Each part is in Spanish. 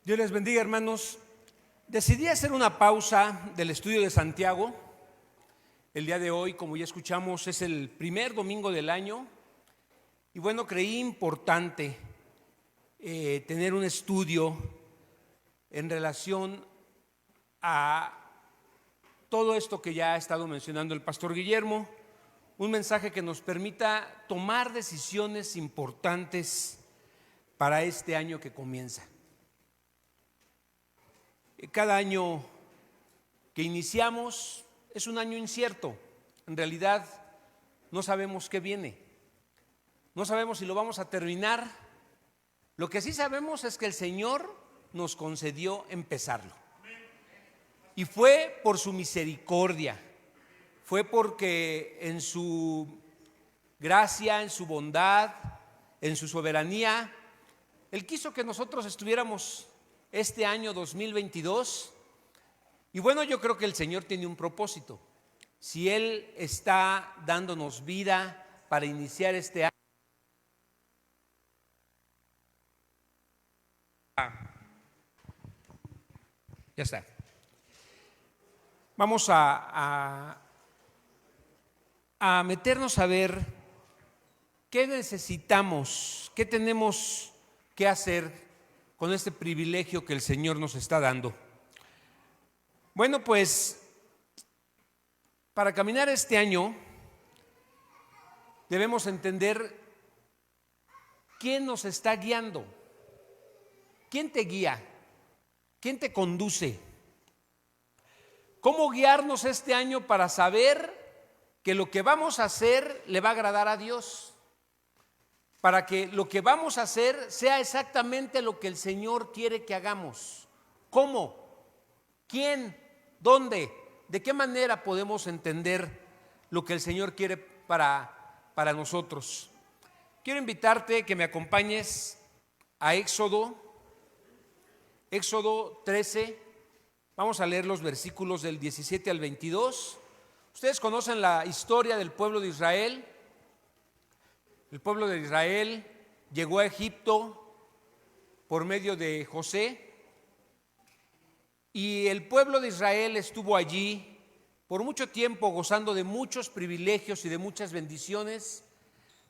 Dios les bendiga, hermanos. Decidí hacer una pausa del estudio de Santiago. El día de hoy, como ya escuchamos, es el primer domingo del año. Y bueno, creí importante tener un estudio en relación a todo esto que ya ha estado mencionando el pastor Guillermo. Un mensaje que nos permita tomar decisiones importantes para este año que comienza. Cada año que iniciamos es un año incierto. En realidad no sabemos qué viene. No sabemos si lo vamos a terminar. Lo que sí sabemos es que el Señor nos concedió empezarlo. Y fue por su misericordia. Fue porque en su gracia, en su bondad, en su soberanía, Él quiso que nosotros estuviéramos este año 2022. Y bueno, yo creo que el Señor tiene un propósito. Si Él está dándonos vida para iniciar este año, ya está. Vamos a meternos a ver qué necesitamos, qué tenemos que hacer con este privilegio que el Señor nos está dando. Bueno, pues para caminar este año debemos entender quién nos está guiando, quién te guía, quién te conduce. ¿Cómo guiarnos este año para saber que lo que vamos a hacer le va a agradar a Dios? Para que lo que vamos a hacer sea exactamente lo que el Señor quiere que hagamos. ¿Cómo? ¿Quién? ¿Dónde? ¿De qué manera podemos entender lo que el Señor quiere para nosotros? Quiero invitarte que me acompañes a Éxodo 13. Vamos a leer los versículos del 17 al 22. Ustedes conocen la historia del pueblo de Israel. El pueblo de Israel llegó a Egipto por medio de José, y el pueblo de Israel estuvo allí por mucho tiempo gozando de muchos privilegios y de muchas bendiciones.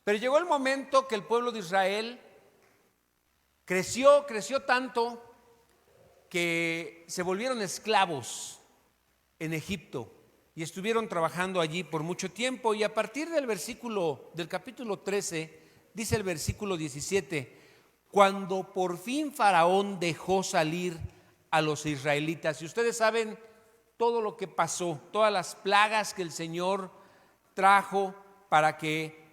Pero llegó el momento que el pueblo de Israel creció tanto que se volvieron esclavos en Egipto. Y estuvieron trabajando allí por mucho tiempo. Y a partir del capítulo 13, dice el versículo 17, cuando por fin Faraón dejó salir a los israelitas. Y ustedes saben todo lo que pasó, todas las plagas que el Señor trajo para que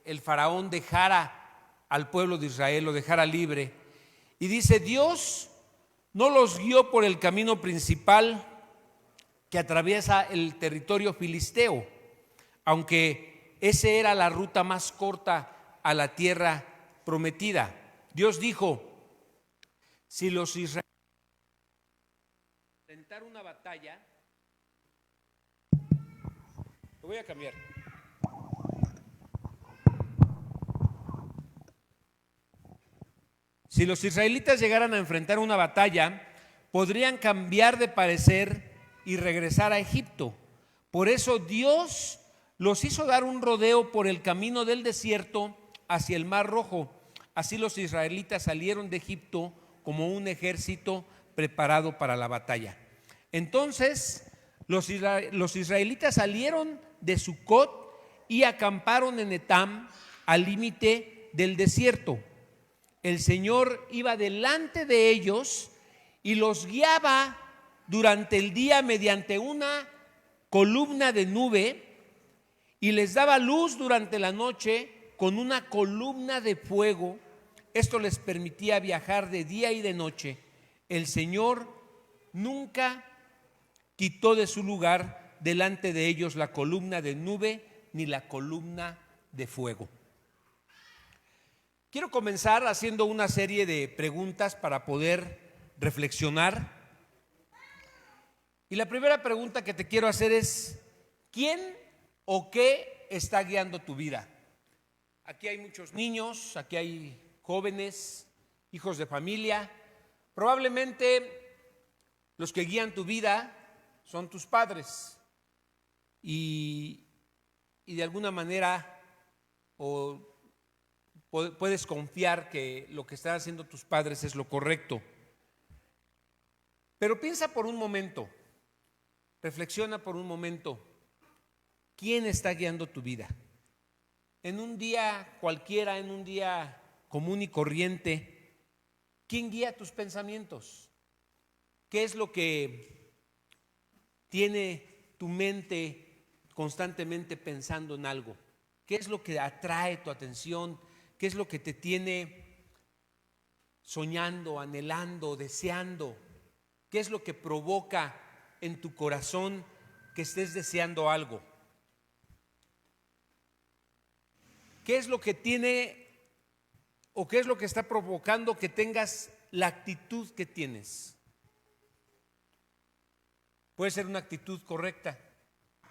el Faraón dejara al pueblo de Israel, lo dejara libre. Y dice, Dios no los guió por el camino principal que atraviesa el territorio filisteo, aunque esa era la ruta más corta a la tierra prometida. Dios dijo, si los israelitas enfrentar una batalla, lo voy a cambiar. Si los israelitas llegaran a enfrentar una batalla, podrían cambiar de parecer y regresar a Egipto. Por eso Dios los hizo dar un rodeo por el camino del desierto hacia el Mar Rojo. Así los israelitas salieron de Egipto como un ejército preparado para la batalla. Entonces los israelitas salieron de Sucot y acamparon en Etam, al límite del desierto. El Señor iba delante de ellos y los guiaba durante el día mediante una columna de nube, y les daba luz durante la noche con una columna de fuego. Esto les permitía viajar de día y de noche. El Señor nunca quitó de su lugar delante de ellos la columna de nube ni la columna de fuego. Quiero comenzar haciendo una serie de preguntas para poder reflexionar. Y la primera pregunta que te quiero hacer es, ¿quién o qué está guiando tu vida? Aquí hay muchos niños, aquí hay jóvenes, hijos de familia, Probablemente los que guían tu vida son tus padres y de alguna manera puedes confiar que lo que están haciendo tus padres es lo correcto. Pero piensa por un momento, reflexiona por un momento, ¿quién está guiando tu vida? En un día cualquiera, en un día común y corriente, ¿quién guía tus pensamientos? ¿Qué es lo que tiene tu mente constantemente pensando en algo? ¿Qué es lo que atrae tu atención? ¿Qué es lo que te tiene soñando, anhelando, deseando? ¿Qué es lo que provoca en tu corazón que estés deseando algo? ¿Qué es lo que tiene o qué es lo que está provocando que tengas la actitud que tienes? Puede ser una actitud correcta,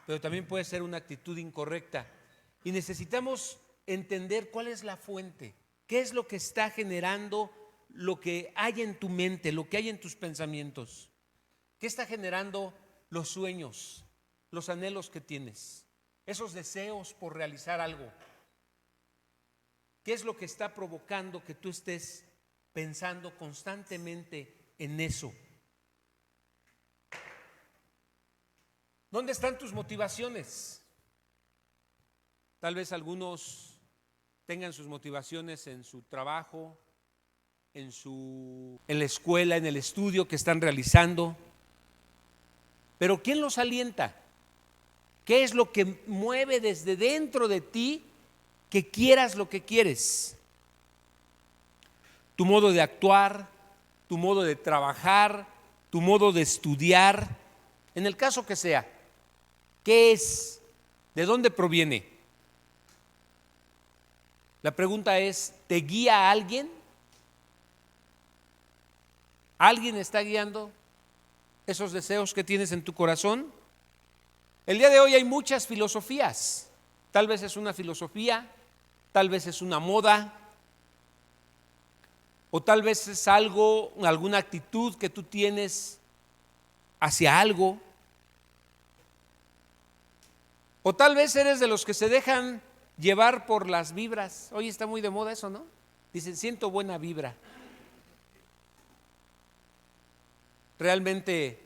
pero también puede ser una actitud incorrecta. Y necesitamos entender cuál es la fuente, qué es lo que está generando lo que hay en tu mente, lo que hay en tus pensamientos. ¿Qué está generando los sueños, los anhelos que tienes, esos deseos por realizar algo? ¿Qué es lo que está provocando que tú estés pensando constantemente en eso? ¿Dónde están tus motivaciones? Tal vez algunos tengan sus motivaciones en su trabajo, en la escuela, en el estudio que están realizando. Pero ¿quién los alienta? ¿Qué es lo que mueve desde dentro de ti que quieras lo que quieres? Tu modo de actuar, tu modo de trabajar, tu modo de estudiar, en el caso que sea, ¿qué es? ¿De dónde proviene? La pregunta es, ¿te guía alguien? ¿Alguien está guiando esos deseos que tienes en tu corazón? El día de hoy hay muchas filosofías. Tal vez es una filosofía, tal vez es una moda, o tal vez es algo, alguna actitud que tú tienes hacia algo, o tal vez eres de los que se dejan llevar por las vibras. Hoy está muy de moda eso, ¿no? Dicen, siento buena vibra. Realmente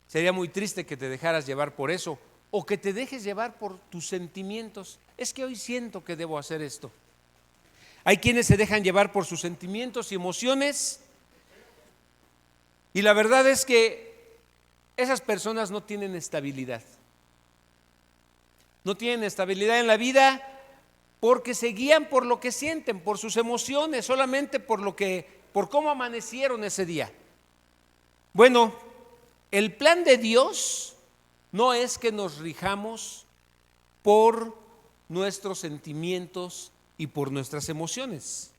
sería muy triste que te dejaras llevar por eso, o que te dejes llevar por tus sentimientos. Es que hoy siento que debo hacer esto. Hay quienes se dejan llevar por sus sentimientos y emociones, y la verdad es que esas personas no tienen estabilidad. No tienen estabilidad en la vida porque se guían por lo que sienten, por sus emociones, solamente por cómo amanecieron ese día. Bueno, el plan de Dios no es que nos rijamos por nuestros sentimientos y por nuestras emociones.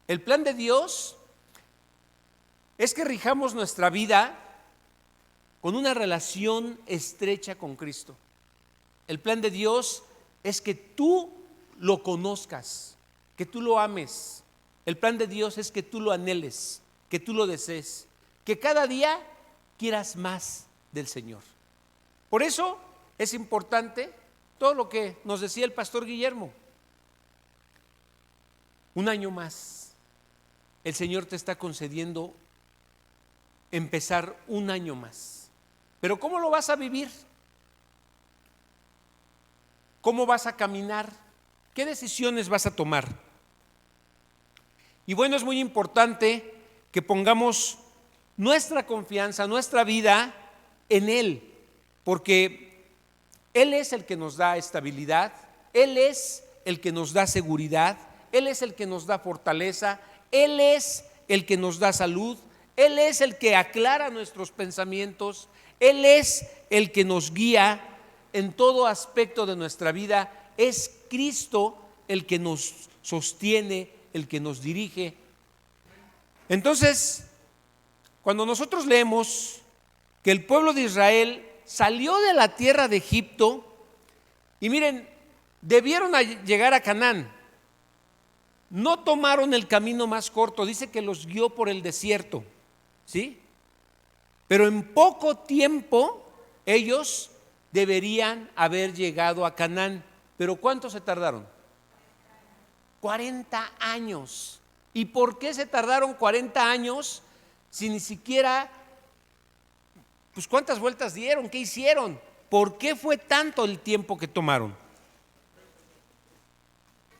El plan de Dios es que rijamos nuestra vida con una relación estrecha con Cristo. El plan de Dios es que tú lo conozcas, que tú lo ames. El plan de Dios es que tú lo anheles, que tú lo desees, que cada día quieras más del Señor. Por eso es importante todo lo que nos decía el pastor Guillermo. Un año más, el Señor te está concediendo empezar un año más. Pero ¿cómo lo vas a vivir? ¿Cómo vas a caminar? ¿Qué decisiones vas a tomar? Y bueno, es muy importante que pongamos nuestra confianza, nuestra vida en Él, porque Él es el que nos da estabilidad, Él es el que nos da seguridad, Él es el que nos da fortaleza, Él es el que nos da salud, Él es el que aclara nuestros pensamientos, Él es el que nos guía en todo aspecto de nuestra vida. Es Cristo el que nos sostiene, el que nos dirige. Entonces, cuando nosotros leemos que el pueblo de Israel salió de la tierra de Egipto, y miren, debieron llegar a Canaán, no tomaron el camino más corto, dice que los guió por el desierto, ¿sí? Pero en poco tiempo ellos deberían haber llegado a Canaán. ¿Pero cuánto se tardaron? 40 años. ¿Y por qué se tardaron 40 años si ni siquiera, pues cuántas vueltas dieron? ¿Qué hicieron? ¿Por qué fue tanto el tiempo que tomaron?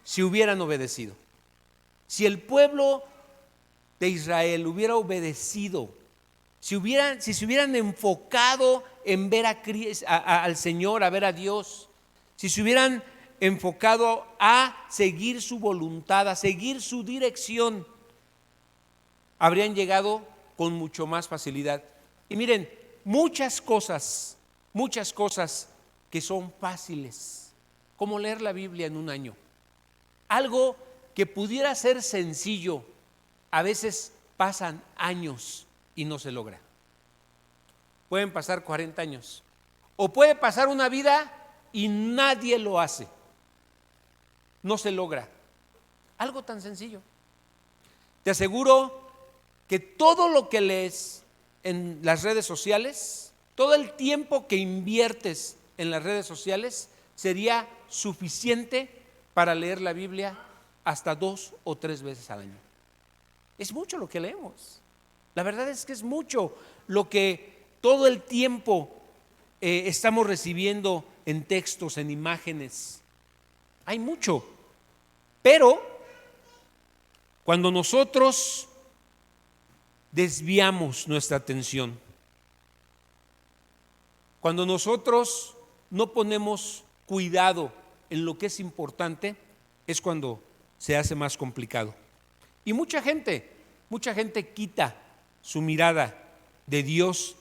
Si hubieran obedecido. Si el pueblo de Israel hubiera obedecido, si se hubieran enfocado en ver al Señor, a ver a Dios, si se hubieran enfocado a seguir su voluntad, a seguir su dirección, habrían llegado con mucho más facilidad. Y miren, muchas cosas que son fáciles, como leer la Biblia en un año. Algo que pudiera ser sencillo, a veces pasan años y no se logra. Pueden pasar 40 años. O puede pasar una vida y nadie lo hace. No se logra. Algo tan sencillo. Te aseguro que todo lo que lees en las redes sociales, todo el tiempo que inviertes en las redes sociales sería suficiente para leer la Biblia hasta 2 o 3 veces al año. Es mucho lo que leemos. La verdad es que es mucho lo que todo el tiempo estamos recibiendo en textos, en imágenes. Hay mucho. Pero cuando nosotros desviamos nuestra atención, cuando nosotros no ponemos cuidado en lo que es importante, es cuando se hace más complicado. Y mucha gente quita su mirada de Dios.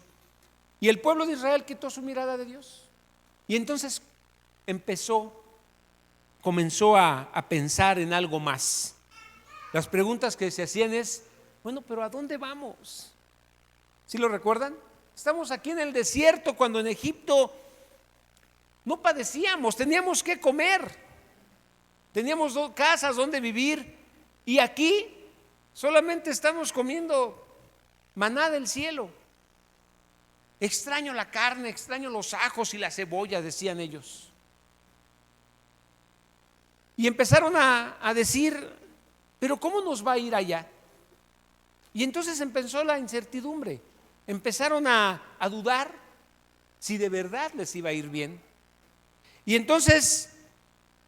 Y el pueblo de Israel quitó su mirada de Dios. Y entonces comenzó a pensar en algo más. Las preguntas que se hacían es, bueno, pero ¿a dónde vamos? ¿Sí lo recuerdan? Estamos aquí en el desierto cuando en Egipto no padecíamos, teníamos que comer, teníamos 2 casas donde vivir, y aquí solamente estamos comiendo maná del cielo. Extraño la carne, extraño los ajos y la cebolla, decían ellos. Y empezaron a decir, pero ¿cómo nos va a ir allá? Y entonces empezó la incertidumbre. Empezaron a dudar si de verdad les iba a ir bien. Y entonces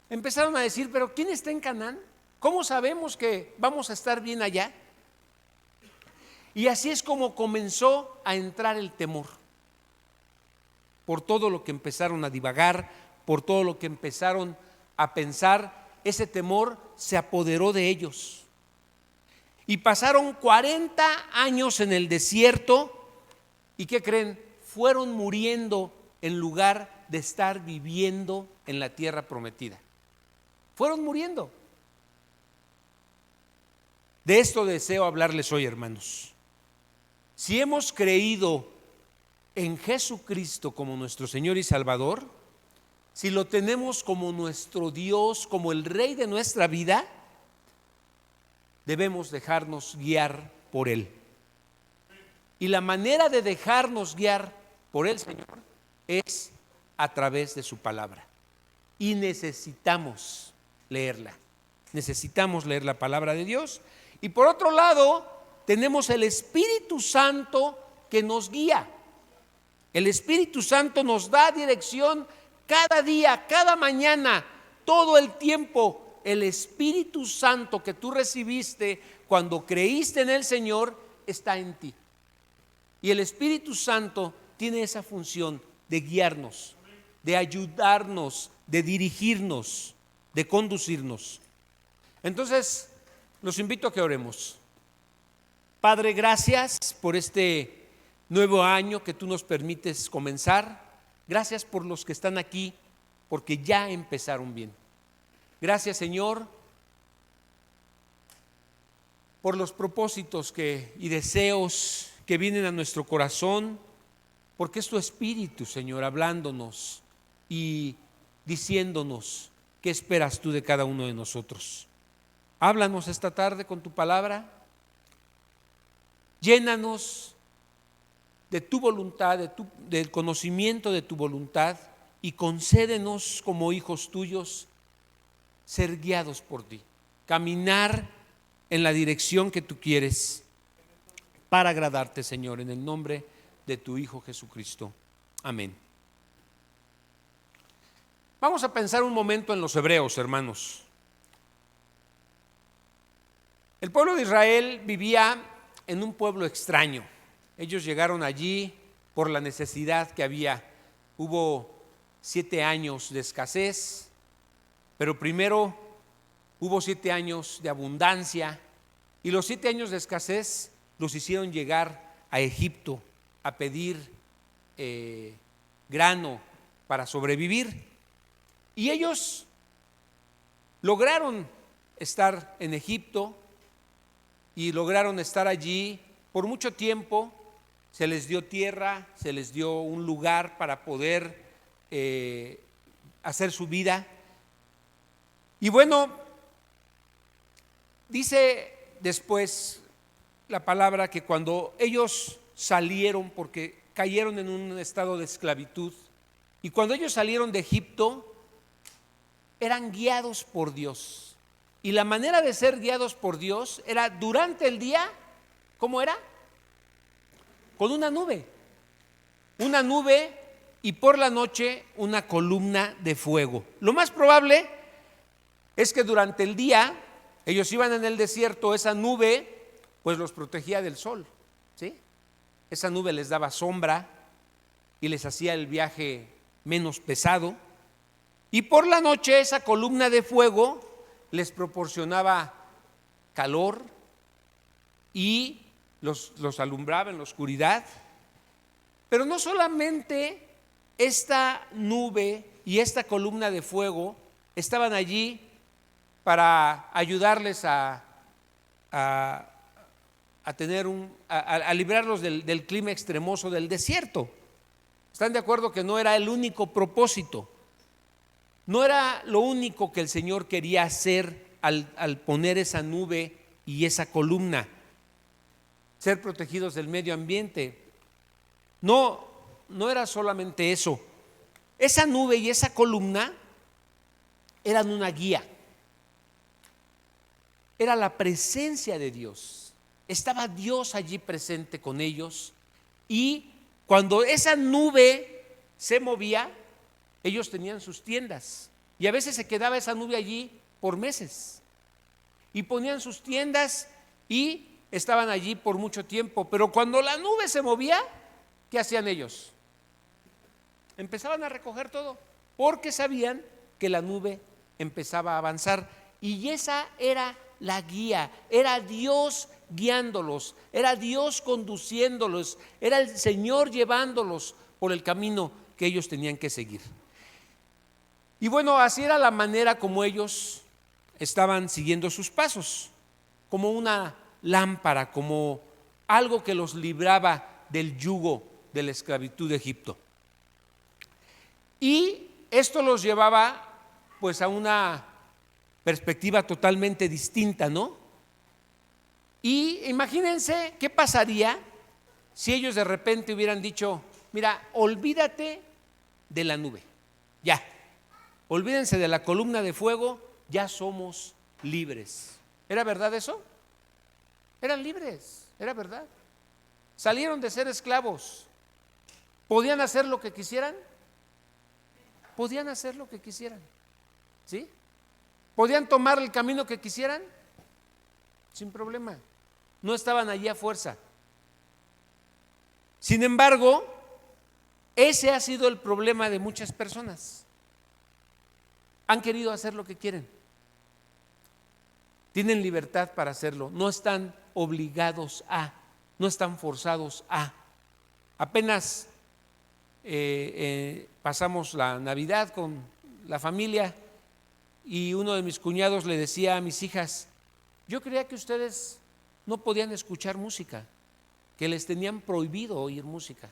empezaron a decir, pero ¿quién está en Canaán? ¿Cómo sabemos que vamos a estar bien allá? Y así es como comenzó a entrar el temor. Por todo lo que empezaron a divagar, por todo lo que empezaron a pensar, ese temor se apoderó de ellos. Y pasaron 40 años en el desierto. ¿Y qué creen? Fueron muriendo en lugar de estar viviendo en la tierra prometida. Fueron muriendo. De esto deseo hablarles hoy, hermanos. Si hemos creído en Jesucristo como nuestro Señor y Salvador, si lo tenemos como nuestro Dios, como el Rey de nuestra vida, debemos dejarnos guiar por Él. Y la manera de dejarnos guiar por el Señor es a través de su palabra. Y necesitamos leerla. Necesitamos leer la palabra de Dios. Y por otro lado, tenemos el Espíritu Santo que nos guía. El Espíritu Santo nos da dirección cada día, cada mañana, todo el tiempo. El Espíritu Santo que tú recibiste cuando creíste en el Señor está en ti. Y el Espíritu Santo tiene esa función de guiarnos, de ayudarnos, de dirigirnos, de conducirnos. Entonces, los invito a que oremos. Padre, gracias por este nuevo año que tú nos permites comenzar. Gracias por los que están aquí, porque ya empezaron bien. Gracias, Señor, por los propósitos y deseos que vienen a nuestro corazón, porque es tu Espíritu, Señor, hablándonos y diciéndonos qué esperas tú de cada uno de nosotros. Háblanos esta tarde con tu palabra. Llénanos de tu voluntad, del conocimiento de tu voluntad, y concédenos como hijos tuyos ser guiados por ti, caminar en la dirección que tú quieres para agradarte, Señor, en el nombre de tu Hijo Jesucristo. Amén. Vamos a pensar un momento en los hebreos, hermanos. El pueblo de Israel vivía en un pueblo extraño. Ellos llegaron allí por la necesidad que había. Hubo 7 años de escasez, pero primero hubo 7 años de abundancia, y los 7 años de escasez los hicieron llegar a Egipto a pedir grano para sobrevivir. Y ellos lograron estar en Egipto y lograron estar allí por mucho tiempo. Se les dio tierra, se les dio un lugar para poder hacer su vida. Y bueno, dice después la palabra que cuando ellos salieron, porque cayeron en un estado de esclavitud, y cuando ellos salieron de Egipto, eran guiados por Dios. Y la manera de ser guiados por Dios era durante el día. ¿Cómo era? Con una nube, y por la noche una columna de fuego. Lo más probable es que durante el día ellos iban en el desierto, esa nube pues los protegía del sol, ¿sí? Esa nube les daba sombra y les hacía el viaje menos pesado. Y por la noche esa columna de fuego les proporcionaba calor y los alumbraba en la oscuridad. Pero no solamente esta nube y esta columna de fuego estaban allí para ayudarles a tener a librarlos del clima extremoso del desierto. ¿Están de acuerdo que no era el único propósito? No era lo único que el Señor quería hacer al poner esa nube y esa columna, ser protegidos del medio ambiente. No era solamente eso. Esa nube y esa columna eran una guía. Era la presencia de Dios. Estaba Dios allí presente con ellos, y cuando esa nube se movía, ellos tenían sus tiendas, y a veces se quedaba esa nube allí por meses, y ponían sus tiendas y estaban allí por mucho tiempo. Pero cuando la nube se movía, ¿qué hacían ellos? Empezaban a recoger todo, porque sabían que la nube empezaba a avanzar, y esa era la guía. Era Dios guiándolos, era Dios conduciéndolos, era el Señor llevándolos por el camino que ellos tenían que seguir. Y bueno, así era la manera como ellos estaban siguiendo sus pasos, como una lámpara, como algo que los libraba del yugo de la esclavitud de Egipto. Y esto los llevaba pues a una perspectiva totalmente distinta, ¿no? Y imagínense qué pasaría si ellos de repente hubieran dicho: mira, olvídate de la nube, ya, olvídense de la columna de fuego, ya somos libres. ¿Era verdad eso? Eran libres, era verdad. Salieron de ser esclavos. ¿Podían hacer lo que quisieran? Podían hacer lo que quisieran, ¿sí? ¿Podían tomar el camino que quisieran? Sin problema. No estaban allí a fuerza. Sin embargo, ese ha sido el problema de muchas personas. Han querido hacer lo que quieren. Tienen libertad para hacerlo. No están obligados a, no están forzados a. Apenas pasamos la Navidad con la familia, y uno de mis cuñados le decía a mis hijas: yo creía que ustedes no podían escuchar música, que les tenían prohibido oír música.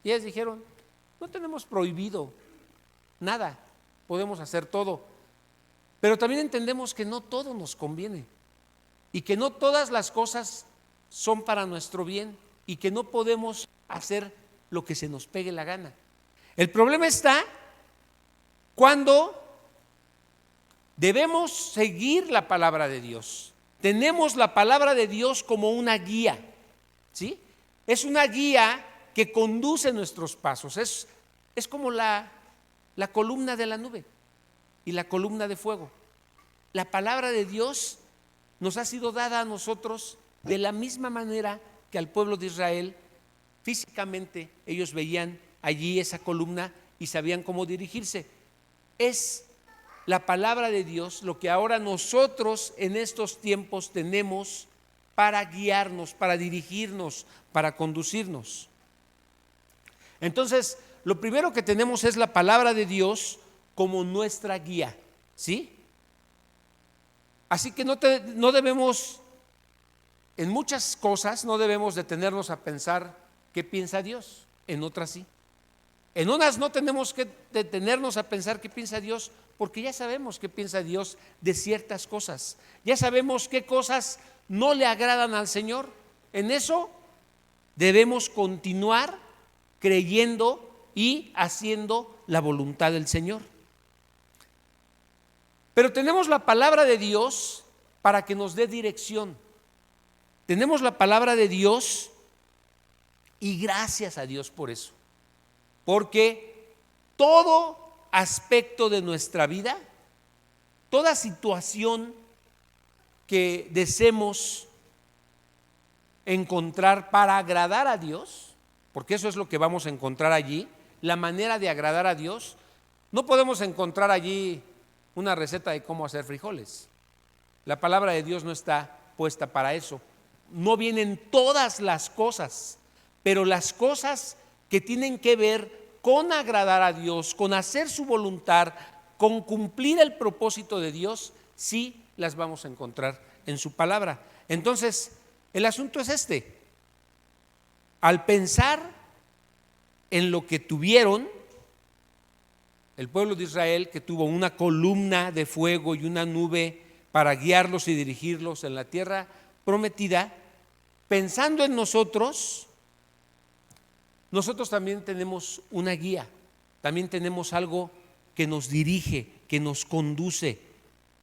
Y ellas dijeron: no tenemos prohibido nada, podemos hacer todo. Pero también entendemos que no todo nos conviene y que no todas las cosas son para nuestro bien y que no podemos hacer lo que se nos pegue la gana. El problema está cuando debemos seguir la palabra de Dios. Tenemos la palabra de Dios como una guía, ¿sí? Es una guía que conduce nuestros pasos. Es como la columna de la nube y la columna de fuego. La palabra de Dios nos ha sido dada a nosotros de la misma manera que al pueblo de Israel. Físicamente ellos veían allí esa columna y sabían cómo dirigirse. Es la palabra de Dios lo que ahora nosotros en estos tiempos tenemos para guiarnos, para dirigirnos, para conducirnos. Entonces, lo primero que tenemos es la palabra de Dios como nuestra guía, ¿sí? Así que no debemos, en muchas cosas no debemos detenernos a pensar qué piensa Dios, en otras sí. En unas no tenemos que detenernos a pensar qué piensa Dios, porque ya sabemos qué piensa Dios de ciertas cosas. Ya sabemos qué cosas no le agradan al Señor. En eso debemos continuar creyendo y haciendo la voluntad del Señor. Pero tenemos la palabra de Dios para que nos dé dirección. Tenemos la palabra de Dios y gracias a Dios por eso. Porque todo aspecto de nuestra vida, toda situación que deseemos encontrar para agradar a Dios, porque eso es lo que vamos a encontrar allí, la manera de agradar a Dios, no podemos encontrar allí una receta de cómo hacer frijoles. La palabra de Dios no está puesta para eso. No vienen todas las cosas, pero las cosas que tienen que ver con agradar a Dios, con hacer su voluntad, con cumplir el propósito de Dios, sí las vamos a encontrar en su palabra. Entonces, el asunto es este: al pensar en lo que tuvieron el pueblo de Israel, que tuvo una columna de fuego y una nube para guiarlos y dirigirlos en la tierra prometida, pensando en nosotros también tenemos una guía, también tenemos algo que nos dirige, que nos conduce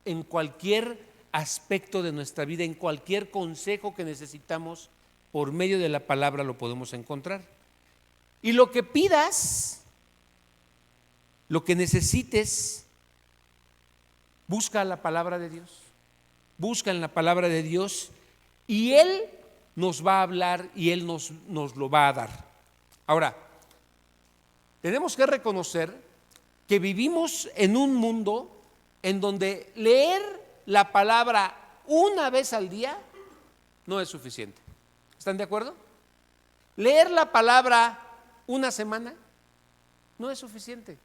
en cualquier aspecto de nuestra vida, en cualquier consejo que necesitamos, por medio de la palabra lo podemos encontrar. Y lo que pidas, lo que necesites, busca la palabra de Dios, busca en la palabra de Dios y Él nos va a hablar y Él nos lo va a dar. Ahora, tenemos que reconocer que vivimos en un mundo en donde leer la palabra una vez al día no es suficiente. ¿Están de acuerdo? Leer la palabra una semana no es suficiente.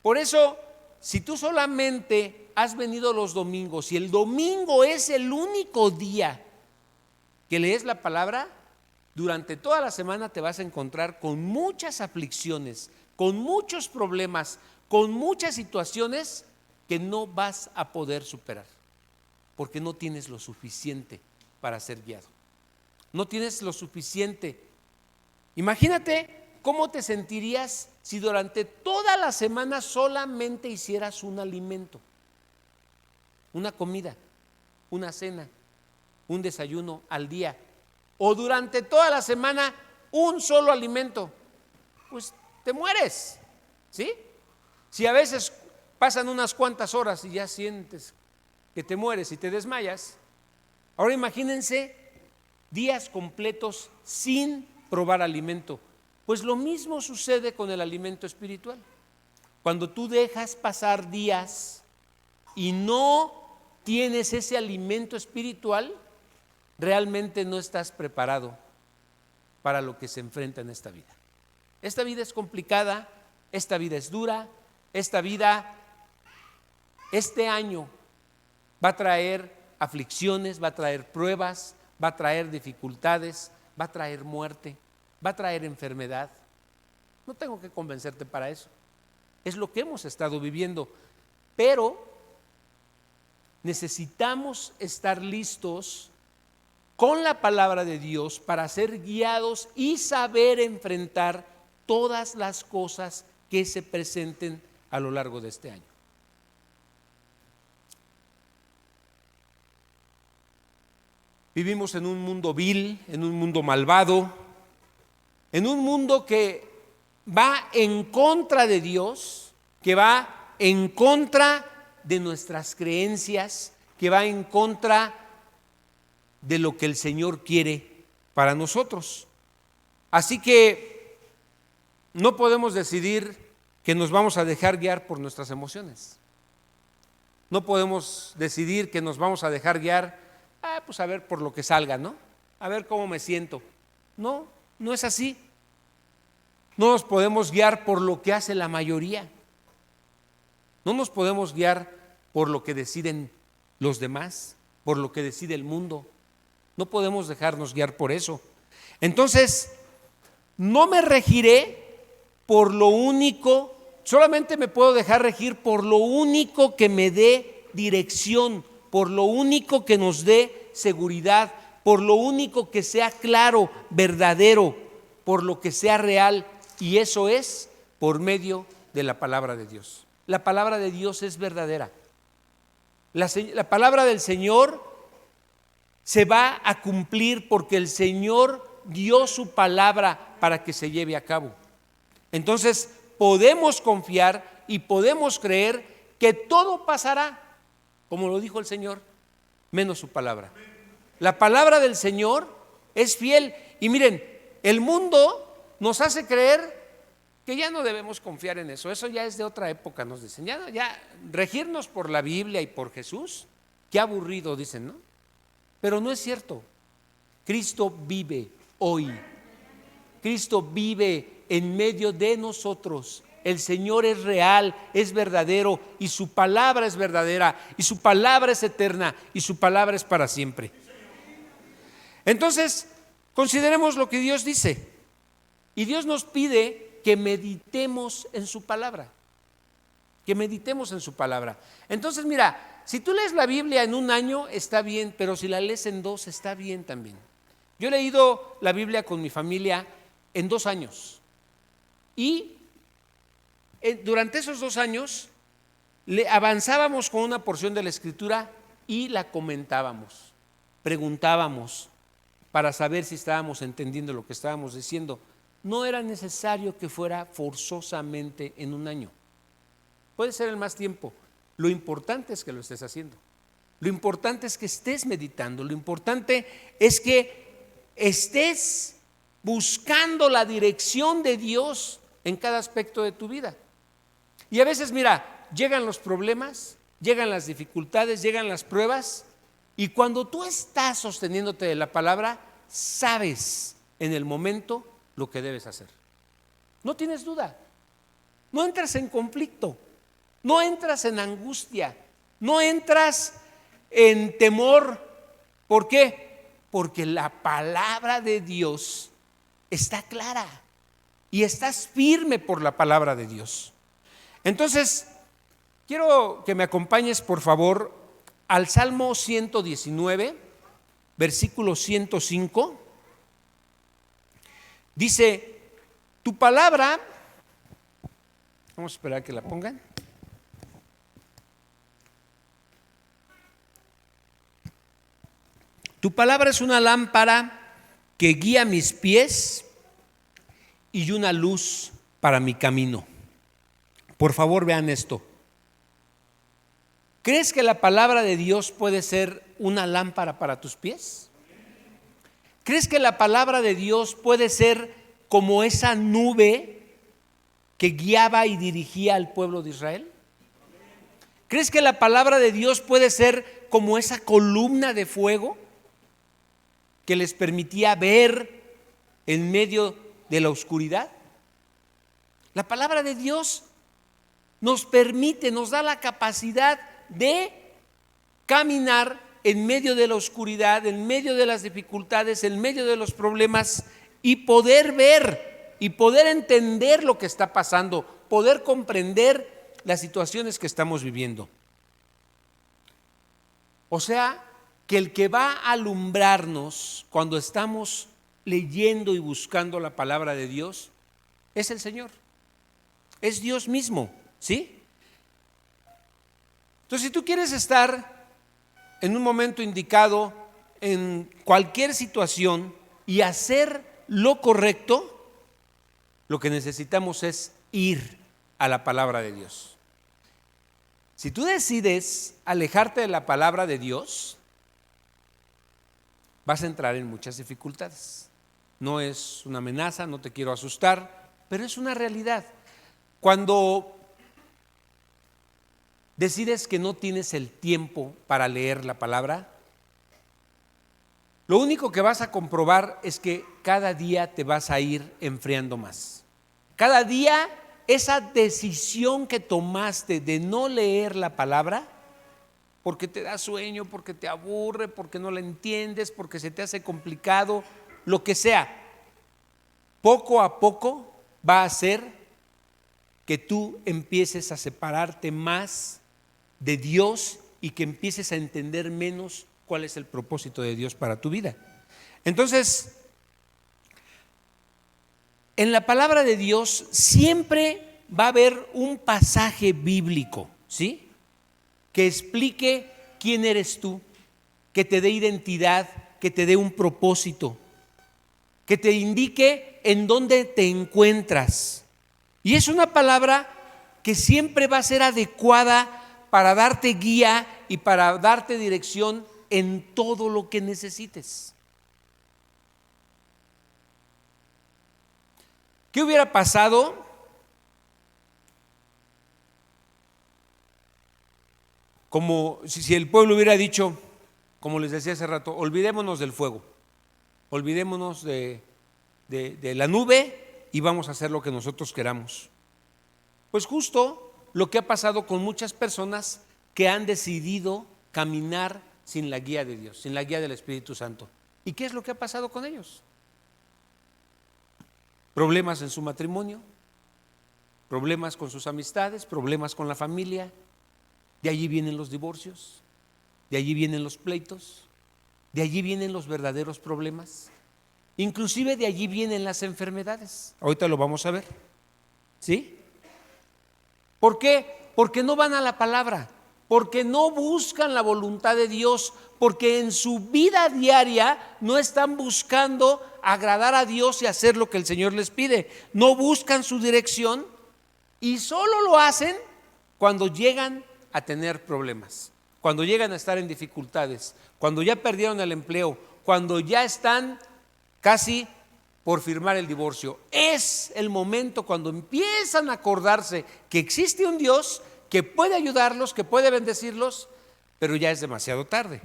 Por eso, si tú solamente has venido los domingos y el domingo es el único día que lees la palabra, durante toda la semana te vas a encontrar con muchas aflicciones, con muchos problemas, con muchas situaciones que no vas a poder superar, porque no tienes lo suficiente para ser guiado. No tienes lo suficiente. Imagínate cómo te sentirías si durante toda la semana solamente hicieras un alimento, una comida, una cena, un desayuno al día, o durante toda la semana un solo alimento. Pues te mueres, ¿sí? Si a veces pasan unas cuantas horas y ya sientes que te mueres y te desmayas, ahora imagínense días completos sin probar alimento. Pues lo mismo sucede con el alimento espiritual. Cuando tú dejas pasar días y no tienes ese alimento espiritual, realmente no estás preparado para lo que se enfrenta en esta vida. Esta vida es complicada, esta vida es dura, esta vida, este año va a traer aflicciones, va a traer pruebas, va a traer dificultades, va a traer muerte, va a traer enfermedad. No tengo que convencerte para eso. Es lo que hemos estado viviendo. Pero necesitamos estar listos con la palabra de Dios para ser guiados y saber enfrentar todas las cosas que se presenten a lo largo de este año. Vivimos en un mundo vil, en un mundo malvado, en un mundo que va en contra de Dios, que va en contra de nuestras creencias, que va en contra de lo que el Señor quiere para nosotros. Así que no podemos decidir que nos vamos a dejar guiar por nuestras emociones. No podemos decidir que nos vamos a dejar guiar, pues a ver por lo que salga, ¿no? A ver cómo me siento. No, no es así. No nos podemos guiar por lo que hace la mayoría. No nos podemos guiar por lo que deciden los demás, por lo que decide el mundo. No podemos dejarnos guiar por eso. Entonces, no me regiré por lo único, solamente me puedo dejar regir por lo único que me dé dirección, por lo único que nos dé seguridad, por lo único que sea claro, verdadero, por lo que sea real, y eso es por medio de la palabra de Dios. La palabra de Dios es verdadera. La palabra del Señor se va a cumplir porque el Señor dio su palabra para que se lleve a cabo. Entonces podemos confiar y podemos creer que todo pasará, como lo dijo el Señor, menos su palabra. La palabra del Señor es fiel. Y miren, el mundo nos hace creer que ya no debemos confiar en eso. Eso ya es de otra época, nos dicen. Ya regirnos por la Biblia y por Jesús, qué aburrido, dicen, ¿no? Pero no es cierto. Cristo vive hoy. Cristo vive en medio de nosotros. El Señor es real, es verdadero, y su palabra es verdadera, y su palabra es eterna, y su palabra es para siempre. Entonces, consideremos lo que Dios dice. Y Dios nos pide que meditemos en su palabra. Que meditemos en su palabra. Entonces, mira, si tú lees la Biblia en un año, está bien, pero si la lees en 2, está bien también. Yo he leído la Biblia con mi familia en 2 años. Y durante esos 2 años avanzábamos con una porción de la Escritura y la comentábamos, preguntábamos para saber si estábamos entendiendo lo que estábamos diciendo. No era necesario que fuera forzosamente en un año. Puede ser en más tiempo. Lo importante es que lo estés haciendo. Lo importante es que estés meditando. Lo importante es que estés buscando la dirección de Dios en cada aspecto de tu vida. Y a veces, mira, llegan los problemas, llegan las dificultades, llegan las pruebas, y cuando tú estás sosteniéndote de la palabra, sabes en el momento lo que debes hacer. No tienes duda. No entras en conflicto, no entras en angustia, no entras en temor. ¿Por qué? Porque la palabra de Dios está clara y estás firme por la palabra de Dios. Entonces, quiero que me acompañes, por favor, al Salmo 119, versículo 105. Dice, tu palabra, vamos a esperar a que la pongan. Tu palabra es una lámpara que guía mis pies y una luz para mi camino. Por favor, vean esto. ¿Crees que la palabra de Dios puede ser una lámpara para tus pies? ¿Crees que la palabra de Dios puede ser como esa nube que guiaba y dirigía al pueblo de Israel? ¿Crees que la palabra de Dios puede ser como esa columna de fuego que les permitía ver en medio de la oscuridad? La palabra de Dios nos permite, nos da la capacidad de caminar en medio de la oscuridad, en medio de las dificultades, en medio de los problemas, y poder ver y poder entender lo que está pasando, poder comprender las situaciones que estamos viviendo. O sea, que el que va a alumbrarnos cuando estamos leyendo y buscando la palabra de Dios es el Señor, es Dios mismo, ¿sí? Entonces, si tú quieres estar en un momento indicado, en cualquier situación y hacer lo correcto, lo que necesitamos es ir a la palabra de Dios. Si tú decides alejarte de la palabra de Dios, vas a entrar en muchas dificultades. No es una amenaza, no te quiero asustar, pero es una realidad. Cuando decides que no tienes el tiempo para leer la palabra, lo único que vas a comprobar es que cada día te vas a ir enfriando más. Cada día esa decisión que tomaste de no leer la palabra, porque te da sueño, porque te aburre, porque no la entiendes, porque se te hace complicado, lo que sea, poco a poco va a hacer que tú empieces a separarte más de Dios y que empieces a entender menos cuál es el propósito de Dios para tu vida. Entonces, en la palabra de Dios siempre va a haber un pasaje bíblico, ¿sí?, que explique quién eres tú, que te dé identidad, que te dé un propósito, que te indique en dónde te encuentras. Y es una palabra que siempre va a ser adecuada para darte guía y para darte dirección en todo lo que necesites. ¿Qué hubiera pasado como si el pueblo hubiera dicho, como les decía hace rato, olvidémonos del fuego, olvidémonos de la nube y vamos a hacer lo que nosotros queramos? Pues justo lo que ha pasado con muchas personas que han decidido caminar sin la guía de Dios, sin la guía del Espíritu Santo. ¿Y qué es lo que ha pasado con ellos? Problemas en su matrimonio, problemas con sus amistades, problemas con la familia. De allí vienen los divorcios, de allí vienen los pleitos, de allí vienen los verdaderos problemas, inclusive de allí vienen las enfermedades. Ahorita lo vamos a ver, ¿sí? ¿Por qué? Porque no van a la palabra, porque no buscan la voluntad de Dios, porque en su vida diaria no están buscando agradar a Dios y hacer lo que el Señor les pide. No buscan su dirección y solo lo hacen cuando llegan a tener problemas, cuando llegan a estar en dificultades, cuando ya perdieron el empleo, cuando ya están casi por firmar el divorcio. Es el momento cuando empiezan a acordarse que existe un Dios que puede ayudarlos, que puede bendecirlos, pero ya es demasiado tarde.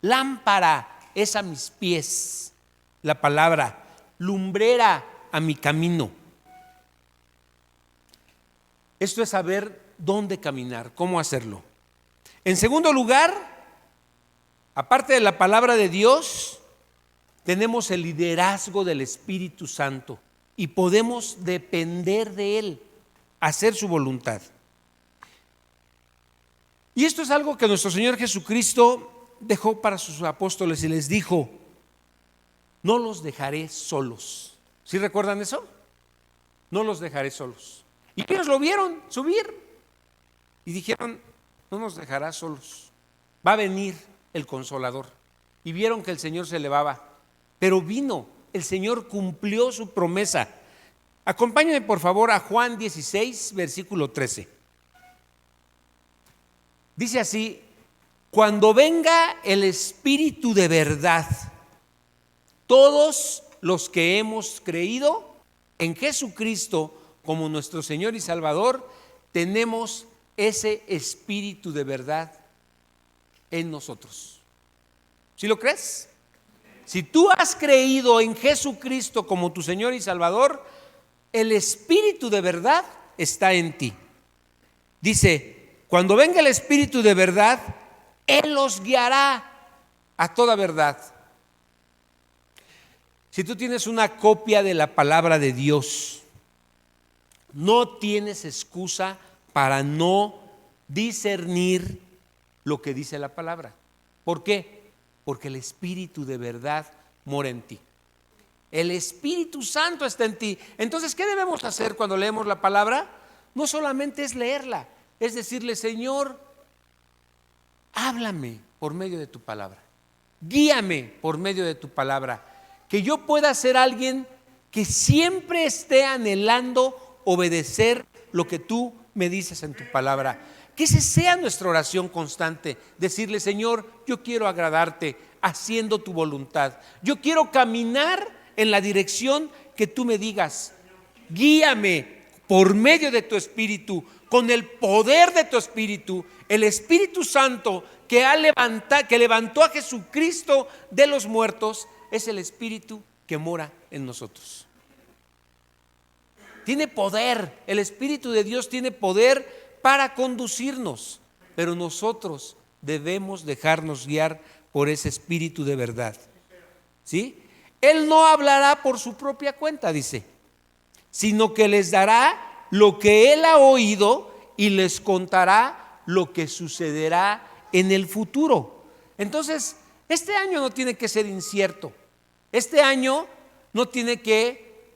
Lámpara es a mis pies la palabra, lumbrera a mi camino. Esto es saber dónde caminar, cómo hacerlo. En segundo lugar, aparte de la palabra de Dios, tenemos el liderazgo del Espíritu Santo y podemos depender de Él, hacer su voluntad. Y esto es algo que nuestro Señor Jesucristo dejó para sus apóstoles y les dijo: no los dejaré solos. ¿Sí recuerdan eso? No los dejaré solos. Y ellos lo vieron subir y dijeron: no nos dejará solos, va a venir el Consolador. Y vieron que el Señor se elevaba, pero vino, el Señor cumplió su promesa. Acompáñenme por favor a Juan 16, versículo 13. Dice así: cuando venga el Espíritu de verdad, todos los que hemos creído en Jesucristo como nuestro Señor y Salvador, tenemos ese Espíritu de verdad en nosotros. ¿Sí lo crees? Si tú has creído en Jesucristo como tu Señor y Salvador, el Espíritu de verdad está en ti. Dice: cuando venga el Espíritu de verdad, Él los guiará a toda verdad. Si tú tienes una copia de la palabra de Dios, no tienes excusa para no discernir lo que dice la palabra. ¿Por qué? Porque el Espíritu de verdad mora en ti. El Espíritu Santo está en ti. Entonces, ¿qué debemos hacer cuando leemos la palabra? No solamente es leerla, es decirle: Señor, háblame por medio de tu palabra, guíame por medio de tu palabra, que yo pueda ser alguien que siempre esté anhelando obedecer lo que tú me dices en tu palabra. Que esa sea nuestra oración constante, decirle: Señor, yo quiero agradarte haciendo tu voluntad, yo quiero caminar en la dirección que tú me digas, guíame por medio de tu Espíritu, con el poder de tu Espíritu, el Espíritu Santo que levantó a Jesucristo de los muertos, es el Espíritu que mora en nosotros. Tiene poder, el Espíritu de Dios tiene poder para conducirnos, pero nosotros debemos dejarnos guiar por ese Espíritu de verdad. ¿Sí? Él no hablará por su propia cuenta, dice, sino que les dará lo que Él ha oído y les contará lo que sucederá en el futuro. Entonces, este año no tiene que ser incierto. Este año no tiene que,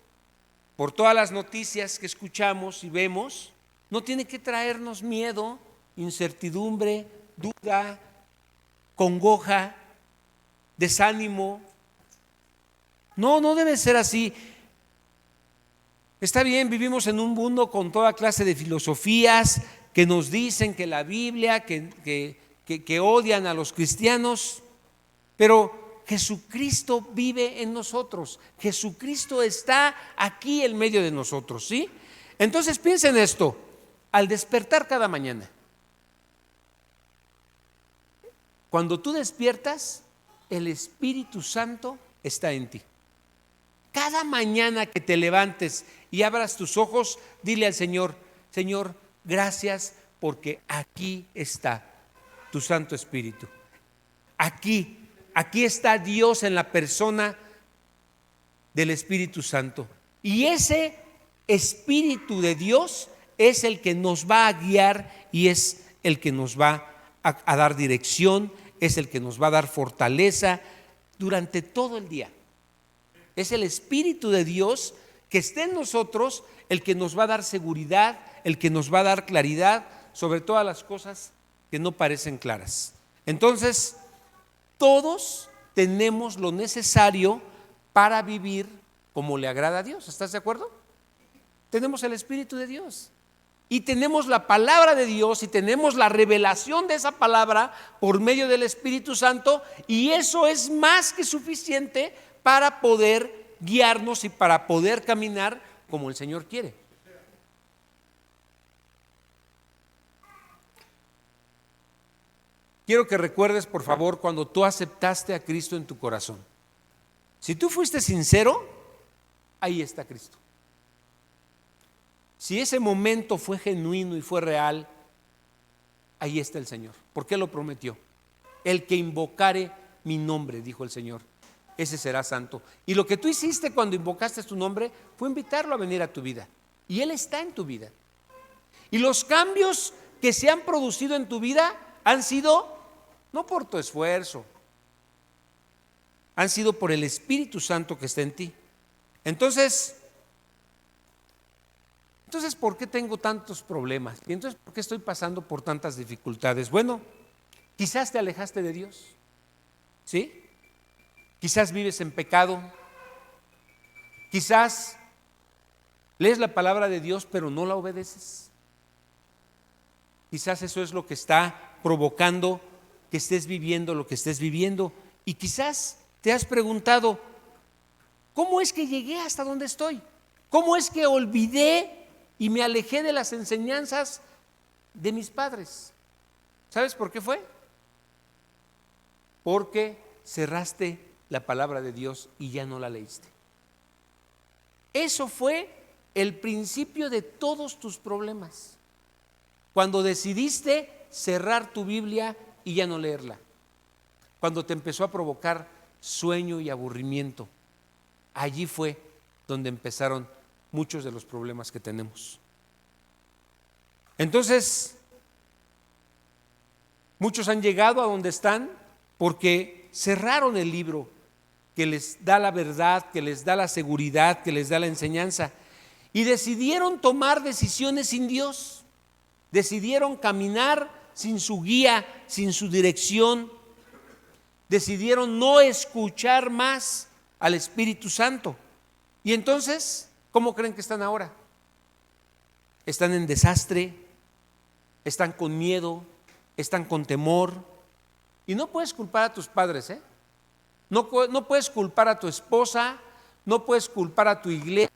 por todas las noticias que escuchamos y vemos, no tiene que traernos miedo, incertidumbre, duda, congoja, desánimo. No debe ser así. Está bien, vivimos en un mundo con toda clase de filosofías que nos dicen que la Biblia, que odian a los cristianos, pero Jesucristo vive en nosotros. Jesucristo está aquí en medio de nosotros, ¿sí? Entonces piensen esto: al despertar cada mañana, cuando tú despiertas, el Espíritu Santo está en ti. Cada mañana que te levantes y abras tus ojos, dile al Señor: Señor, gracias porque aquí está tu Santo Espíritu. Aquí está Dios en la persona del Espíritu Santo. Y ese Espíritu de Dios es el que nos va a guiar y es el que nos va a dar dirección, es el que nos va a dar fortaleza durante todo el día. Es el Espíritu de Dios que esté en nosotros el que nos va a dar seguridad, el que nos va a dar claridad sobre todas las cosas que no parecen claras. Entonces, todos tenemos lo necesario para vivir como le agrada a Dios. ¿Estás de acuerdo? Tenemos el Espíritu de Dios y tenemos la palabra de Dios y tenemos la revelación de esa palabra por medio del Espíritu Santo, y eso es más que suficiente para poder guiarnos y para poder caminar como el Señor quiere. Quiero que recuerdes, por favor, cuando tú aceptaste a Cristo en tu corazón. Si tú fuiste sincero, ahí está Cristo. Si ese momento fue genuino y fue real, ahí está el Señor. ¿Por qué lo prometió? El que invocare mi nombre, dijo el Señor, ese será santo. Y lo que tú hiciste cuando invocaste tu nombre fue invitarlo a venir a tu vida. Y Él está en tu vida. Y los cambios que se han producido en tu vida han sido no por tu esfuerzo, han sido por el Espíritu Santo que está en ti. Entonces, ¿por qué tengo tantos problemas? Y entonces, ¿por qué estoy pasando por tantas dificultades? Bueno, quizás te alejaste de Dios, ¿sí? Quizás vives en pecado, quizás lees la palabra de Dios pero no la obedeces. Quizás eso es lo que está provocando que estés viviendo lo que estés viviendo, y quizás te has preguntado: ¿cómo es que llegué hasta donde estoy? ¿Cómo es que olvidé y me alejé de las enseñanzas de mis padres? ¿Sabes por qué fue? Porque cerraste la palabra de Dios y ya no la leíste. Eso fue el principio de todos tus problemas. Cuando decidiste cerrar tu Biblia y ya no leerla. Cuando te empezó a provocar sueño y aburrimiento. Allí fue donde empezaron muchos de los problemas que tenemos. Entonces, Muchos han llegado a donde están porque cerraron el libro que les da la verdad, que les da la seguridad, que les da la enseñanza, y decidieron tomar decisiones sin Dios, decidieron caminar sin su guía, sin su dirección, decidieron no escuchar más al Espíritu Santo. Y entonces, ¿cómo creen que están ahora? Están en desastre, están con miedo, están con temor. Y no puedes culpar a tus padres, ¿eh? No puedes culpar a tu esposa, no puedes culpar a tu iglesia,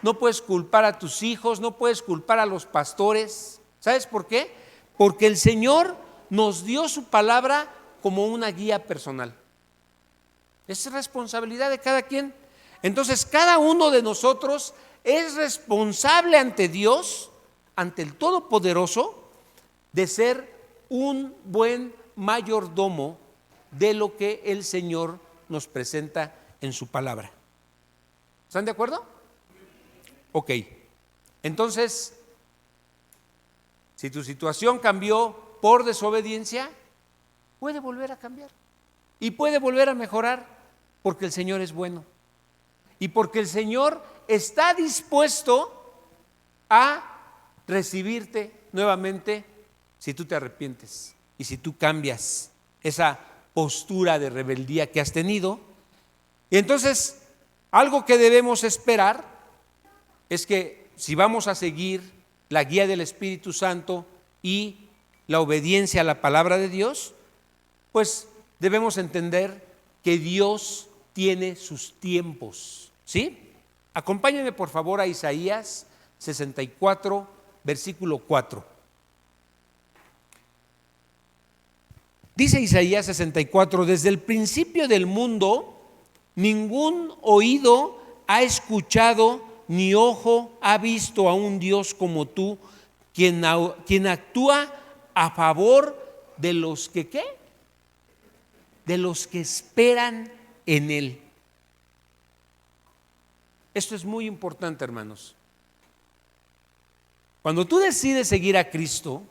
no puedes culpar a tus hijos, no puedes culpar a los pastores. ¿Sabes por qué? Porque el Señor nos dio su palabra como una guía personal. Es responsabilidad de cada quien. Entonces, cada uno de nosotros es responsable ante Dios, ante el Todopoderoso, de ser un buen mayordomo de lo que el Señor nos presenta en su palabra. ¿Están de acuerdo? Ok. Entonces, si tu situación cambió por desobediencia, puede volver a cambiar y puede volver a mejorar, porque el Señor es bueno y porque el Señor está dispuesto a recibirte nuevamente si tú te arrepientes y si tú cambias esa postura de rebeldía que has tenido. Y entonces, algo que debemos esperar es que si vamos a seguir la guía del Espíritu Santo y la obediencia a la palabra de Dios, pues debemos entender que Dios tiene sus tiempos, ¿sí? Acompáñenme por favor a Isaías 64, versículo 4. Dice Isaías 64: desde el principio del mundo, ningún oído ha escuchado, ni ojo ha visto a un Dios como tú, quien actúa a favor de los que, ¿qué? De los que esperan en Él. Esto es muy importante, hermanos. Cuando tú decides seguir a Cristo,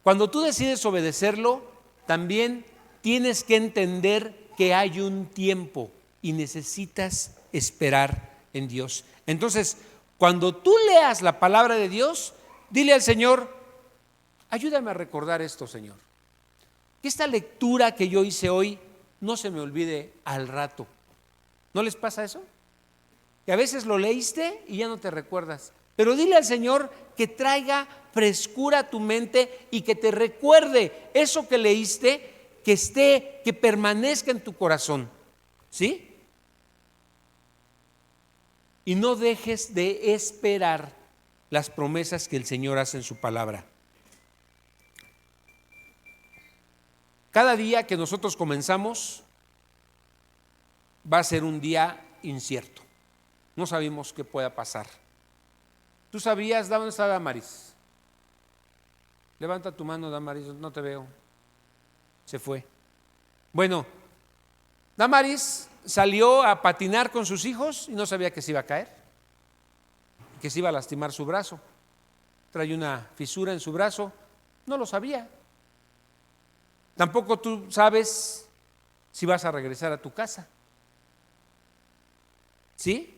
cuando tú decides obedecerlo, también tienes que entender que hay un tiempo y necesitas esperar en Dios. Entonces, cuando tú leas la palabra de Dios, dile al Señor: ayúdame a recordar esto, Señor. Que esta lectura que yo hice hoy no se me olvide al rato. ¿No les pasa eso? Que a veces lo leíste y ya no te recuerdas. Pero dile al Señor que traiga frescura a tu mente y que te recuerde eso que leíste, que permanezca en tu corazón, ¿sí? Y no dejes de esperar las promesas que el Señor hace en su palabra. Cada día que nosotros comenzamos va a ser un día incierto. No sabemos qué pueda pasar. ¿Tú sabías dónde está Damaris? Levanta tu mano, Damaris, no te veo. Se fue. Bueno, Damaris salió a patinar con sus hijos y no sabía que se iba a caer, que se iba a lastimar su brazo. Trae una fisura en su brazo, no lo sabía. Tampoco tú sabes si vas a regresar a tu casa. ¿Sí?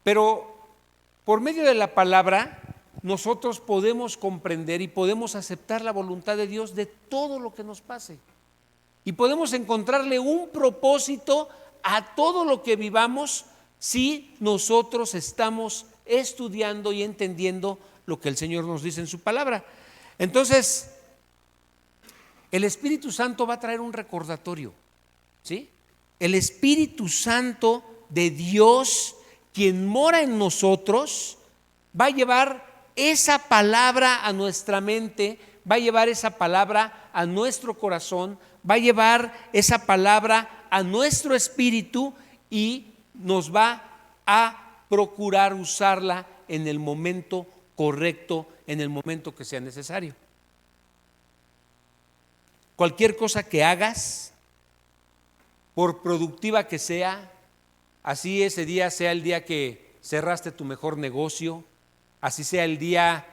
Pero por medio de la palabra nosotros podemos comprender y podemos aceptar la voluntad de Dios de todo lo que nos pase. Y podemos encontrarle un propósito a todo lo que vivamos si nosotros estamos estudiando y entendiendo lo que el Señor nos dice en su palabra. Entonces, el Espíritu Santo va a traer un recordatorio, ¿sí? El Espíritu Santo de Dios, quien mora en nosotros, va a llevar esa palabra a nuestra mente, va a llevar esa palabra a nuestro corazón, va a llevar esa palabra a nuestro espíritu y nos va a procurar usarla en el momento correcto, en el momento que sea necesario. Cualquier cosa que hagas, por productiva que sea, así ese día sea el día que cerraste tu mejor negocio, así sea el día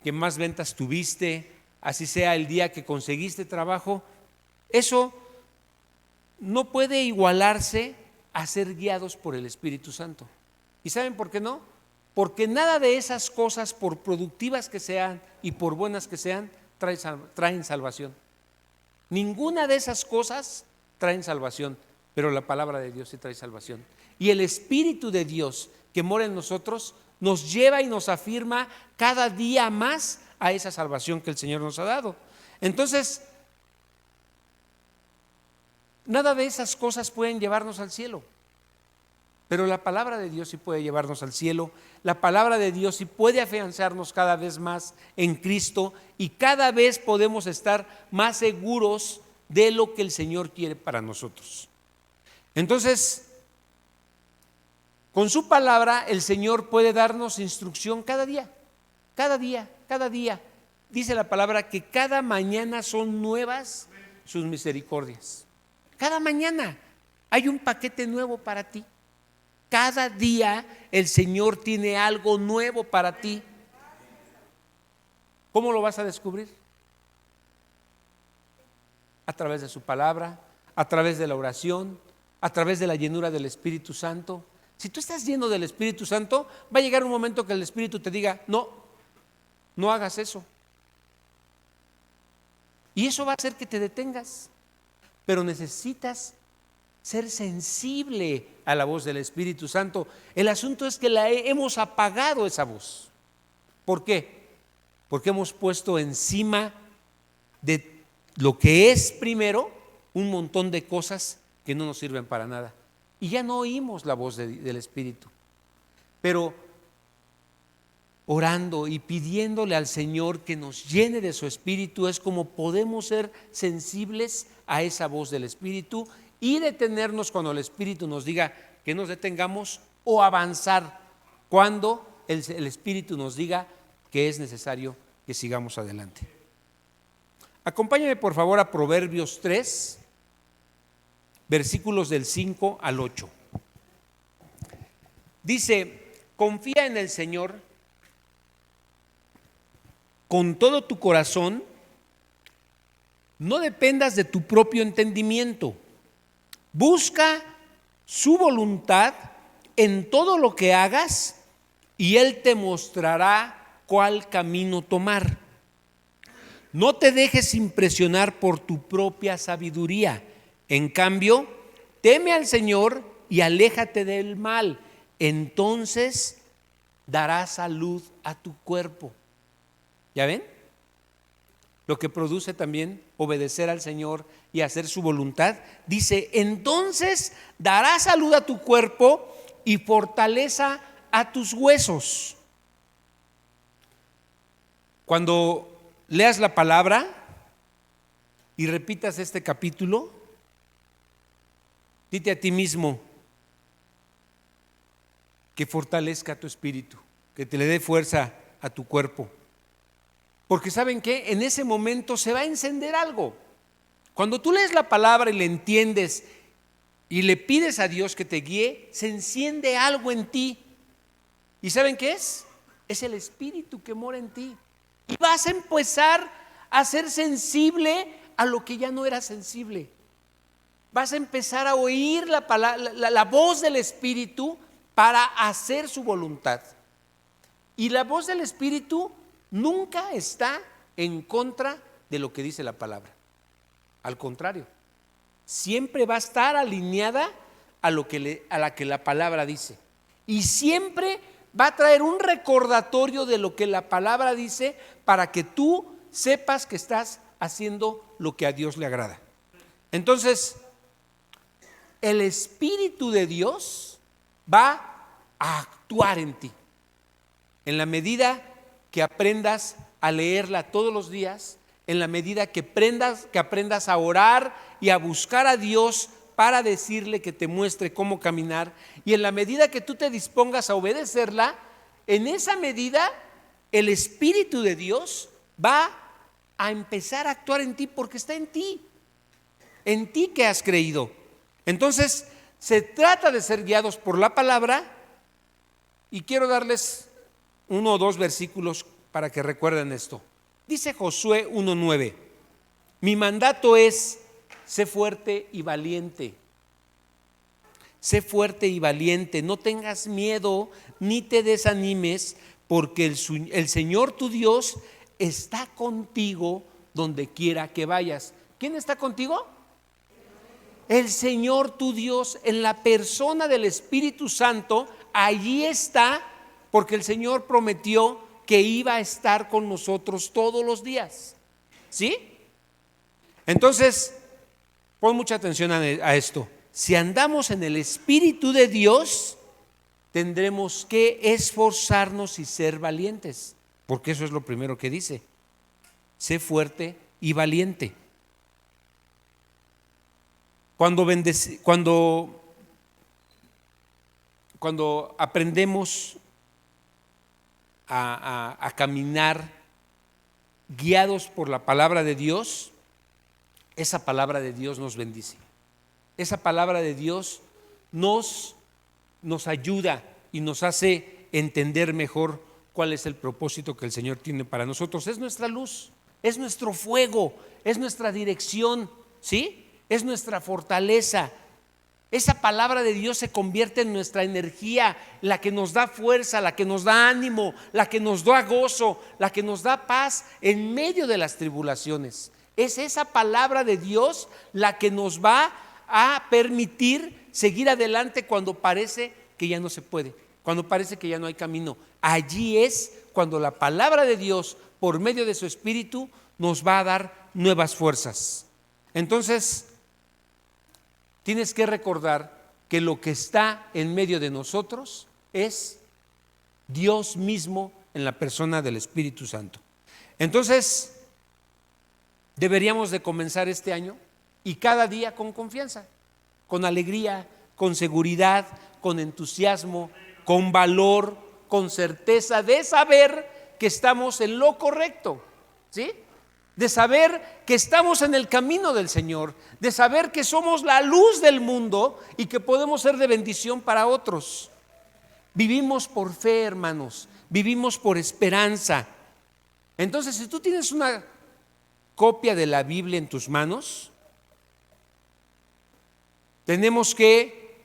que más ventas tuviste, así sea el día que conseguiste trabajo, eso no puede igualarse a ser guiados por el Espíritu Santo. ¿Y saben por qué no? Porque nada de esas cosas, por productivas que sean y por buenas que sean, traen salvación. Ninguna de esas cosas traen salvación, pero la palabra de Dios sí trae salvación. Y el Espíritu de Dios que mora en nosotros nos lleva y nos afirma cada día más a esa salvación que el Señor nos ha dado. Entonces, nada de esas cosas pueden llevarnos al cielo, pero la palabra de Dios sí puede llevarnos al cielo. La palabra de Dios sí puede afianzarnos cada vez más en Cristo, y cada vez podemos estar más seguros de lo que el Señor quiere para nosotros. Entonces, con su palabra el Señor puede darnos instrucción cada día, cada día, cada día. Dice la palabra que cada mañana son nuevas sus misericordias. Cada mañana hay un paquete nuevo para ti. Cada día el Señor tiene algo nuevo para ti. ¿Cómo lo vas a descubrir? A través de su palabra, a través de la oración, a través de la llenura del Espíritu Santo. Si tú estás lleno del Espíritu Santo, va a llegar un momento que el Espíritu te diga: no, no hagas eso. Y eso va a hacer que te detengas. Pero necesitas ser sensible a la voz del Espíritu Santo. El asunto es que hemos apagado esa voz. ¿Por qué? Porque hemos puesto encima de lo que es primero un montón de cosas que no nos sirven para nada. Y ya no oímos la voz del Espíritu. Pero orando y pidiéndole al Señor que nos llene de su Espíritu es como podemos ser sensibles a esa voz del Espíritu y detenernos cuando el Espíritu nos diga que nos detengamos, o avanzar cuando el Espíritu nos diga que es necesario que sigamos adelante. Acompáñame por favor a Proverbios 3, versículos del 5 al 8. Dice: confía en el Señor con todo tu corazón, no dependas de tu propio entendimiento. Busca su voluntad en todo lo que hagas y Él te mostrará cuál camino tomar. No te dejes impresionar por tu propia sabiduría. En cambio, teme al Señor y aléjate del mal. Entonces dará salud a tu cuerpo. ¿Ya ven? Lo que produce también obedecer al Señor y hacer su voluntad. Dice: entonces dará salud a tu cuerpo y fortaleza a tus huesos. Cuando leas la palabra y repitas este capítulo, dite a ti mismo que fortalezca tu espíritu, que te le dé fuerza a tu cuerpo. Porque ¿saben qué? En ese momento se va a encender algo. Cuando tú lees la palabra y le entiendes y le pides a Dios que te guíe, se enciende algo en ti. ¿Y saben qué es? Es el Espíritu que mora en ti. Y vas a empezar a ser sensible a lo que ya no era sensible. Vas a empezar a oír la voz del Espíritu para hacer su voluntad. Y la voz del Espíritu nunca está en contra de lo que dice la palabra. Al contrario, siempre va a estar alineada a la que la palabra dice. Y siempre va a traer un recordatorio de lo que la palabra dice para que tú sepas que estás haciendo lo que a Dios le agrada. Entonces, el Espíritu de Dios va a actuar en ti. En la medida que aprendas a leerla todos los días, en la medida que aprendas a orar y a buscar a Dios para decirle que te muestre cómo caminar, y en la medida que tú te dispongas a obedecerla, en esa medida el Espíritu de Dios va a empezar a actuar en ti, porque está en ti que has creído. Entonces se trata de ser guiados por la palabra, y quiero darles 1 o 2 versículos para que recuerden esto. Dice Josué 1:9, mi mandato es: sé fuerte y valiente. Sé fuerte y valiente, no tengas miedo ni te desanimes, porque el Señor tu Dios está contigo donde quiera que vayas. ¿Quién está contigo? El Señor tu Dios, en la persona del Espíritu Santo. Allí está, porque el Señor prometió que iba a estar con nosotros todos los días. ¿Sí? Entonces, pon mucha atención a esto. Si andamos en el Espíritu de Dios, tendremos que esforzarnos y ser valientes, porque eso es lo primero que dice: sé fuerte y valiente. Cuando aprendemos a caminar guiados por la palabra de Dios, esa palabra de Dios nos bendice. Esa palabra de Dios nos ayuda y nos hace entender mejor cuál es el propósito que el Señor tiene para nosotros. Es nuestra luz, es nuestro fuego, es nuestra dirección, ¿sí? Es nuestra fortaleza. Esa palabra de Dios se convierte en nuestra energía, la que nos da fuerza, la que nos da ánimo, la que nos da gozo, la que nos da paz en medio de las tribulaciones. Es esa palabra de Dios la que nos va a permitir seguir adelante cuando parece que ya no se puede, cuando parece que ya no hay camino. Allí es cuando la palabra de Dios, por medio de su Espíritu, nos va a dar nuevas fuerzas. Entonces, tienes que recordar que lo que está en medio de nosotros es Dios mismo en la persona del Espíritu Santo. Entonces, deberíamos de comenzar este año y cada día con confianza, con alegría, con seguridad, con entusiasmo, con valor, con certeza de saber que estamos en lo correcto, ¿sí? De saber que estamos en el camino del Señor, de saber que somos la luz del mundo y que podemos ser de bendición para otros. Vivimos por fe, hermanos, vivimos por esperanza. Entonces, si tú tienes una copia de la Biblia en tus manos, tenemos que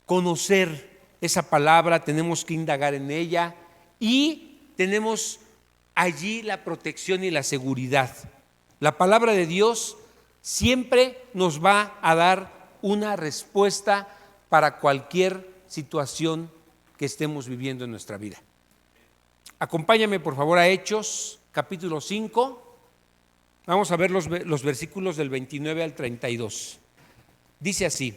conocer esa palabra, tenemos que indagar en ella y tenemos allí la protección y la seguridad. La palabra de Dios siempre nos va a dar una respuesta para cualquier situación que estemos viviendo en nuestra vida. Acompáñame por favor a Hechos capítulo 5. Vamos a ver los versículos del 29 al 32. Dice así: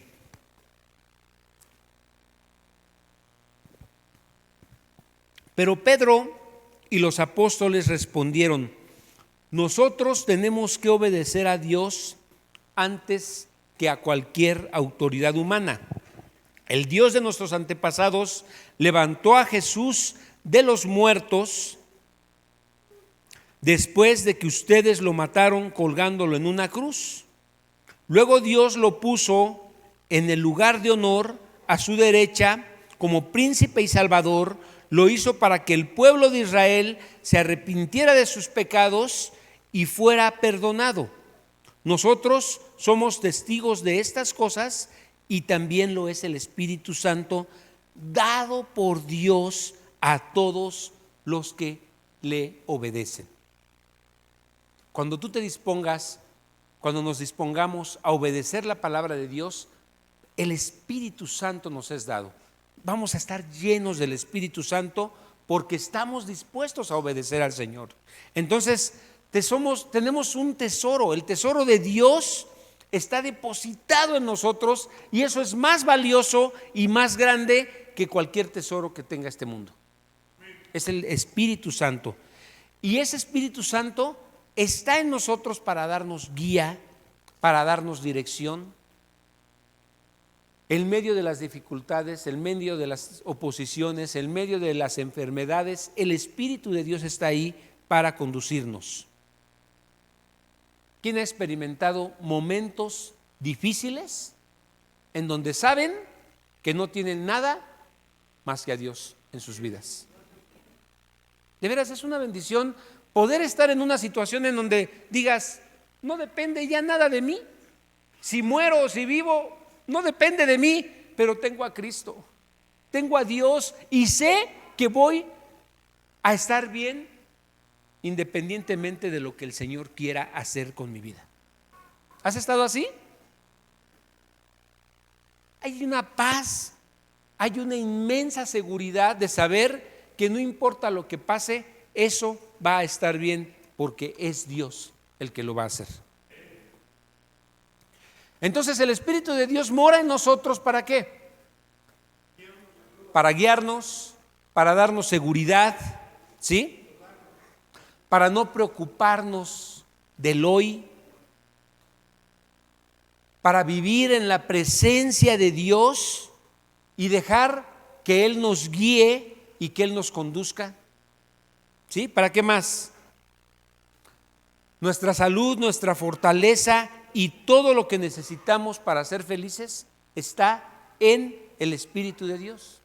pero Pedro y los apóstoles respondieron: nosotros tenemos que obedecer a Dios antes que a cualquier autoridad humana. El Dios de nuestros antepasados levantó a Jesús de los muertos después de que ustedes lo mataron colgándolo en una cruz. Luego Dios lo puso en el lugar de honor a su derecha como príncipe y salvador. Lo hizo para que el pueblo de Israel se arrepintiera de sus pecados y fuera perdonado. Nosotros somos testigos de estas cosas y también lo es el Espíritu Santo dado por Dios a todos los que le obedecen. Cuando tú te dispongas, cuando nos dispongamos a obedecer la palabra de Dios, el Espíritu Santo nos es dado. Vamos a estar llenos del Espíritu Santo porque estamos dispuestos a obedecer al Señor. Entonces, tenemos un tesoro. El tesoro de Dios está depositado en nosotros y eso es más valioso y más grande que cualquier tesoro que tenga este mundo. Es el Espíritu Santo. Y ese Espíritu Santo está en nosotros para darnos guía, para darnos dirección. En medio de las dificultades, en medio de las oposiciones, en medio de las enfermedades, el Espíritu de Dios está ahí para conducirnos. ¿Quién ha experimentado momentos difíciles en donde saben que no tienen nada más que a Dios en sus vidas? De veras es una bendición poder estar en una situación en donde digas, no depende ya nada de mí. Si muero o si vivo, no depende de mí, pero tengo a Cristo, tengo a Dios y sé que voy a estar bien independientemente de lo que el Señor quiera hacer con mi vida. ¿Has estado así? Hay una paz, hay una inmensa seguridad de saber que no importa lo que pase, eso va a estar bien porque es Dios el que lo va a hacer. Entonces el Espíritu de Dios mora en nosotros, ¿para qué? Para guiarnos, para darnos seguridad, ¿sí? Para no preocuparnos del hoy, para vivir en la presencia de Dios y dejar que Él nos guíe y que Él nos conduzca. ¿Sí? ¿Para qué más? Nuestra salud, nuestra fortaleza y todo lo que necesitamos para ser felices está en el Espíritu de Dios.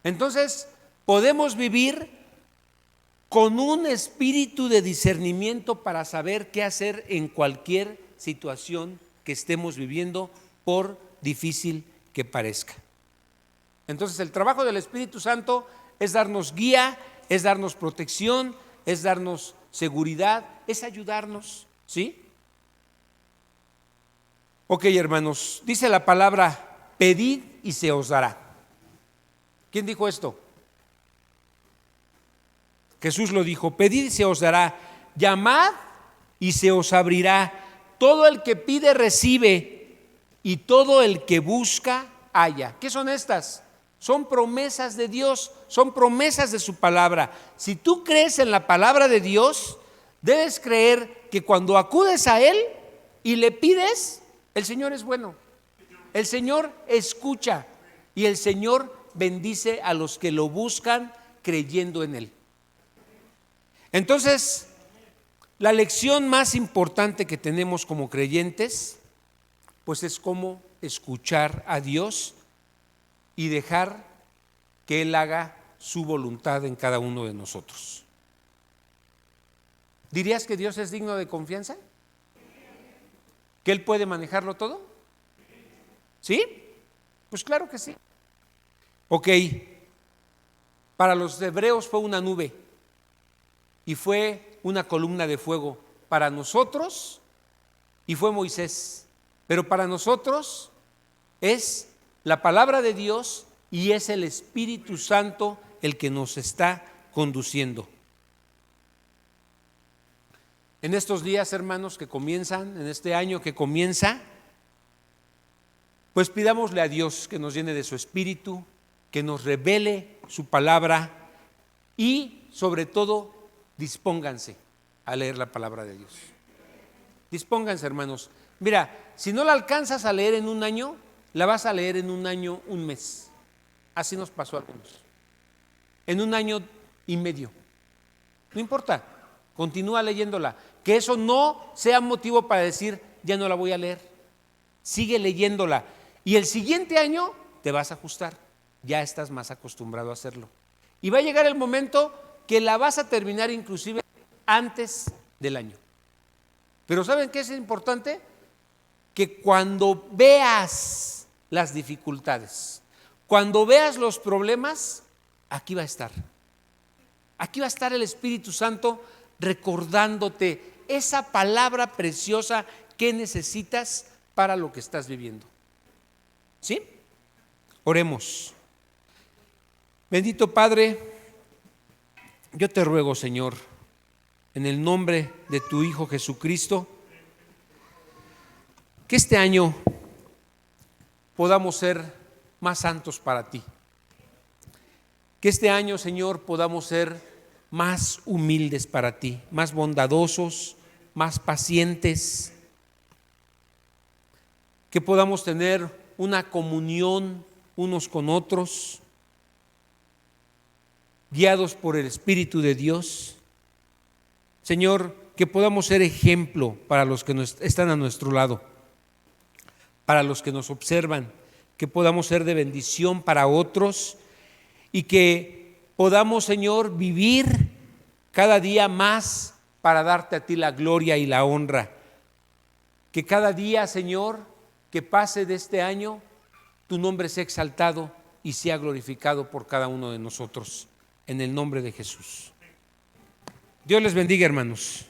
Entonces, podemos vivir con un espíritu de discernimiento para saber qué hacer en cualquier situación que estemos viviendo, por difícil que parezca. Entonces, el trabajo del Espíritu Santo es darnos guía, es darnos protección, es darnos seguridad, es ayudarnos, ¿sí? Ok, hermanos, dice la palabra, pedid y se os dará. ¿Quién dijo esto? Jesús lo dijo, pedid y se os dará, llamad y se os abrirá. Todo el que pide recibe y todo el que busca halla. ¿Qué son estas? Son promesas de Dios, son promesas de su palabra. Si tú crees en la palabra de Dios, debes creer que cuando acudes a Él y le pides, el Señor es bueno. El Señor escucha y el Señor bendice a los que lo buscan creyendo en Él. Entonces, la lección más importante que tenemos como creyentes, pues es cómo escuchar a Dios y dejar que Él haga su voluntad en cada uno de nosotros. ¿Dirías que Dios es digno de confianza? ¿Que Él puede manejarlo todo? ¿Sí? Pues claro que sí. Ok, para los hebreos fue una nube y fue una columna de fuego para nosotros, y fue Moisés, pero para nosotros es la palabra de Dios y es el Espíritu Santo el que nos está conduciendo. En estos días, hermanos, que comienzan, en este año que comienza, pues pidámosle a Dios que nos llene de su Espíritu, que nos revele su palabra y sobre todo dispónganse a leer la palabra de Dios. Dispónganse, hermanos. Mira, si no la alcanzas a leer en un año, la vas a leer en un año, un mes. Así nos pasó a algunos. En un año y medio. No importa, continúa leyéndola. Que eso no sea motivo para decir, ya no la voy a leer. Sigue leyéndola. Y el siguiente año te vas a ajustar. Ya estás más acostumbrado a hacerlo. Y va a llegar el momento que la vas a terminar inclusive antes del año. Pero ¿saben qué es importante? Que cuando veas las dificultades, cuando veas los problemas, aquí va a estar. Aquí va a estar el Espíritu Santo recordándote esa palabra preciosa que necesitas para lo que estás viviendo. ¿Sí? Oremos. Bendito Padre, yo te ruego, Señor, en el nombre de tu Hijo Jesucristo, que este año podamos ser más santos para ti. Que este año, Señor, podamos ser más humildes para ti, más bondadosos, más pacientes. Que podamos tener una comunión unos con otros, guiados por el Espíritu de Dios. Señor, que podamos ser ejemplo para los que están a nuestro lado, para los que nos observan, que podamos ser de bendición para otros y que podamos, Señor, vivir cada día más para darte a ti la gloria y la honra. Que cada día, Señor, que pase de este año, tu nombre sea exaltado y sea glorificado por cada uno de nosotros. En el nombre de Jesús. Dios les bendiga, hermanos.